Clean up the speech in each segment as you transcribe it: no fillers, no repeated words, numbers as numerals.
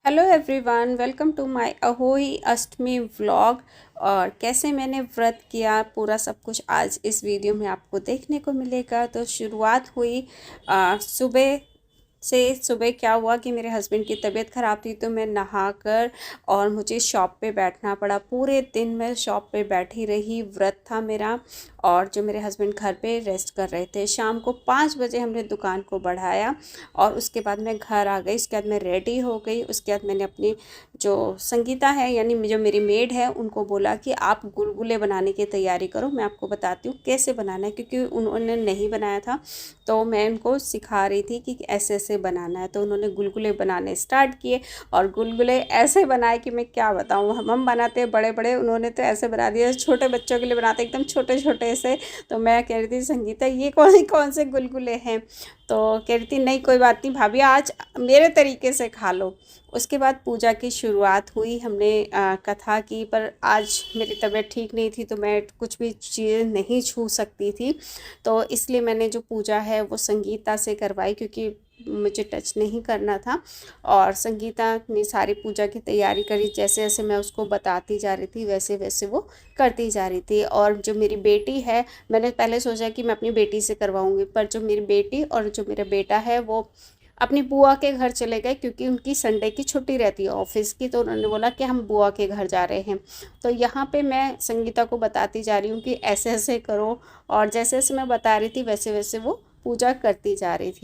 Hello everyone, welcome to my Ahoi Ashtami vlog. और कैसे मैंने व्रत किया पूरा सब कुछ आज इस वीडियो में आपको देखने को मिलेगा। तो शुरुआत हुई सुबह से। सुबह क्या हुआ कि मेरे हस्बैंड की तबीयत ख़राब थी, तो मैं नहाकर और मुझे शॉप पे बैठना पड़ा। पूरे दिन मैं शॉप पे बैठी रही, व्रत था मेरा। और जो मेरे हस्बैंड घर पे रेस्ट कर रहे थे, शाम को 5 बजे हमने दुकान को बढ़ाया। और उसके बाद मैं घर आ गई। उसके बाद मैं रेडी हो गई। उसके बाद मैंने अपनी जो संगीता है, यानी जो मेरी मेड है, उनको बोला कि आप गुलगुले बनाने की तैयारी करो, मैं आपको बताती हूँ कैसे बनाना है, क्योंकि उन्होंने नहीं बनाया था। तो मैं उनको सिखा रही थी कि ऐसे ऐसे बनाना है। तो उन्होंने गुलगुले बनाने स्टार्ट किए। और गुलगुले ऐसे बनाए कि मैं क्या बताऊँ। हम बनाते हैं बड़े बड़े, उन्होंने तो ऐसे बना दिया छोटे बच्चों के लिए बनाते एकदम छोटे छोटे से। तो मैं कह रही थी संगीता ये कौन कौन से गुलगुले हैं। तो कह रही थी नहीं कोई बात नहीं भाभी, आज मेरे तरीके से खा लो। उसके बाद पूजा की शुरुआत हुई। हमने कथा की, पर आज मेरी तबीयत ठीक नहीं थी, तो मैं कुछ भी चीज़ नहीं छू सकती थी। तो इसलिए मैंने जो पूजा है वो संगीता से करवाई, क्योंकि मुझे टच नहीं करना था। और संगीता ने सारी पूजा की तैयारी करी। जैसे जैसे मैं उसको बताती जा रही थी, वैसे वैसे वो करती जा रही थी। और जो मेरी बेटी है, मैंने पहले सोचा कि मैं अपनी बेटी से करवाऊंगी, पर जो मेरी बेटी और जो मेरा बेटा है वो अपनी बुआ के घर चले गए, क्योंकि उनकी संडे की छुट्टी रहती है ऑफिस की। तो उन्होंने बोला कि हम बुआ के घर जा रहे हैं। तो यहाँ पे मैं संगीता को बताती जा रही हूँ कि ऐसे ऐसे करो। और जैसे जैसे मैं बता रही थी, वैसे वैसे वो पूजा करती जा रही थी।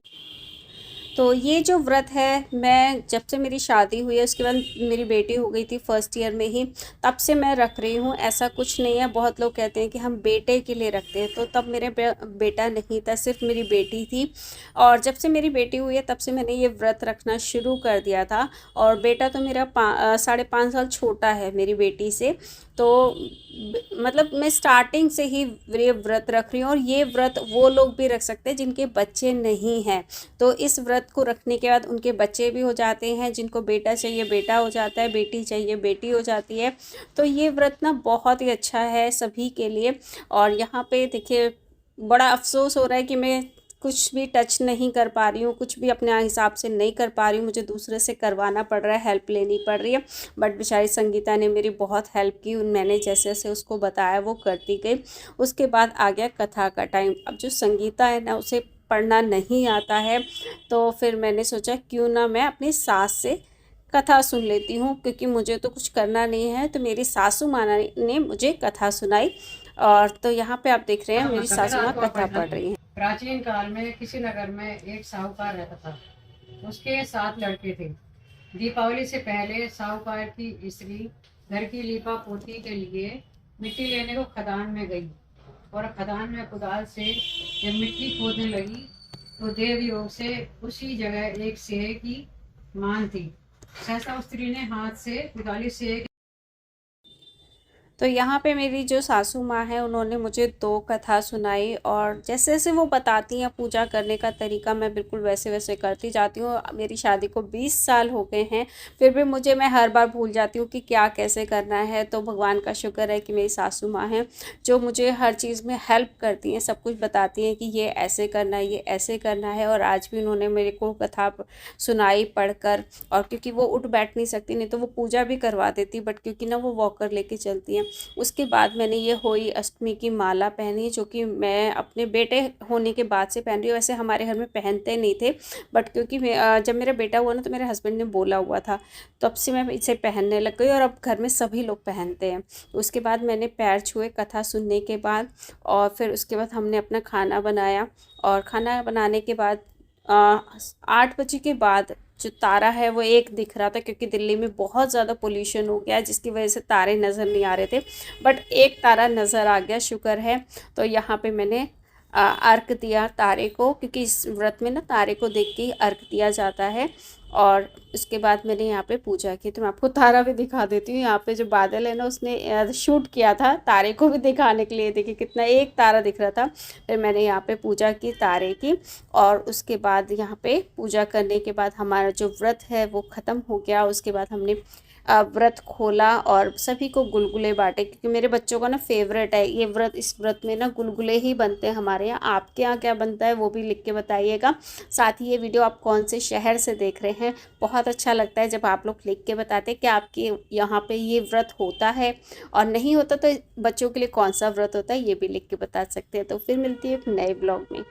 तो ये जो व्रत है, मैं जब से मेरी शादी हुई है, उसके बाद मेरी बेटी हो गई थी फर्स्ट ईयर में ही, तब से मैं रख रही हूँ। ऐसा कुछ नहीं है। बहुत लोग कहते हैं कि हम बेटे के लिए रखते हैं, तो तब मेरे बेटा नहीं था, सिर्फ मेरी बेटी थी। और जब से मेरी बेटी हुई है, तब से मैंने ये व्रत रखना शुरू कर दिया था। और बेटा तो मेरा 5.5 साल छोटा है मेरी बेटी से। तो मतलब मैं स्टार्टिंग से ही ये व्रत रख रही हूँ। और ये व्रत वो लोग भी रख सकते हैं जिनके बच्चे नहीं हैं। तो इस व्रत को रखने के बाद उनके बच्चे भी हो जाते हैं। जिनको बेटा चाहिए बेटा हो जाता है, बेटी चाहिए बेटी हो जाती है। तो ये व्रत ना बहुत ही अच्छा है सभी के लिए। और यहाँ पे देखिए, बड़ा अफसोस हो रहा है कि मैं कुछ भी टच नहीं कर पा रही हूँ, कुछ भी अपने हिसाब से नहीं कर पा रही हूँ। मुझे दूसरे से करवाना पड़ रहा है, हेल्प लेनी पड़ रही है। बट बेचारी संगीता ने मेरी बहुत हेल्प की। मैंने जैसे जैसे उसको बताया वो करती गई। उसके बाद आ गया कथा का टाइम। अब जो संगीता है ना, उसे पढ़ना नहीं आता है। तो फिर मैंने सोचा क्यों ना मैं अपनी सास से कथा सुन लेती हूँ, क्योंकि मुझे तो कुछ करना नहीं है। तो मेरी सासू माँ ने मुझे कथा सुनाई। और तो यहाँ पे आप देख रहे हैं मेरी सासू माँ कथा पढ़ रही हैं। प्राचीन काल में किसी नगर में एक साहूकार रहता था। उसके 7 लड़के थे। दीपावली से पहले साहूकार की स्त्री घर की लीपा पोती के लिए मिट्टी लेने को खदान में गई। और खदान में कुदाल से जब मिट्टी खोदने लगी, तो देव योग से उसी जगह एक सेह की मान थी। सहसा स्त्री ने हाथ से कुदाली से तो यहाँ पे मेरी जो सासू माँ है, उन्होंने मुझे 2 कथा सुनाई। और जैसे जैसे वो बताती हैं पूजा करने का तरीका, मैं बिल्कुल वैसे वैसे करती जाती हूँ। मेरी शादी को 20 साल हो गए हैं, फिर भी मैं हर बार भूल जाती हूँ कि क्या कैसे करना है। तो भगवान का शुक्र है कि मेरी सासू माँ हैं, जो मुझे हर चीज़ में हेल्प करती हैं, सब कुछ बताती हैं कि ये ऐसे करना है, ये ऐसे करना है। और आज भी उन्होंने मेरे को कथा सुनाई पढ़कर। और क्योंकि वो उठ बैठ नहीं सकती, नहीं तो वो पूजा भी करवा देती, बट क्योंकि ना वो वॉकर लेके चलती हैं। उसके बाद मैंने ये होई अष्टमी की माला पहनी, जो कि मैं अपने बेटे होने के बाद से पहन रही हूँ। वैसे हमारे घर में पहनते नहीं थे, बट क्योंकि जब मेरा बेटा हुआ ना, तो मेरे हस्बैंड ने बोला हुआ था, तब से मैं इसे पहनने लग गई। और अब घर में सभी लोग पहनते हैं। उसके बाद मैंने पैर छुए कथा सुनने के बाद। और फिर उसके बाद हमने अपना खाना बनाया। और खाना बनाने के बाद 8 बजे के बाद जो तारा है वो एक दिख रहा था, क्योंकि दिल्ली में बहुत ज़्यादा पोल्यूशन हो गया है, जिसकी वजह से तारे नज़र नहीं आ रहे थे। बट एक तारा नज़र आ गया, शुक्र है। तो यहाँ पे मैंने अर्घ दिया तारे को, क्योंकि इस व्रत में ना तारे को देख के ही अर्घ दिया जाता है। और उसके बाद मैंने यहाँ पे पूजा की। तो मैं आपको तारा भी दिखा देती हूँ। यहाँ पे जो बादल है ना, उसने शूट किया था तारे को भी दिखाने के लिए। देखिए कितना एक तारा दिख रहा था। फिर मैंने यहाँ पे पूजा की तारे की। और उसके बाद यहाँ पे पूजा करने के बाद हमारा जो व्रत है वो ख़त्म हो गया। उसके बाद हमने व्रत खोला और सभी को गुलगुले बांटे, क्योंकि मेरे बच्चों का ना फेवरेट है ये व्रत। इस व्रत में ना गुलगुले ही बनते हैं हमारे यहाँ। आपके यहाँ क्या बनता है वो भी लिख के बताइएगा। साथ ही ये वीडियो आप कौन से शहर से देख रहे हैं हैं। बहुत अच्छा लगता है जब आप लोग लिख के बताते हैं कि आपके यहाँ पे ये व्रत होता है, और नहीं होता तो बच्चों के लिए कौन सा व्रत होता है ये भी लिख के बता सकते हैं। तो फिर मिलती है एक नए ब्लॉग में।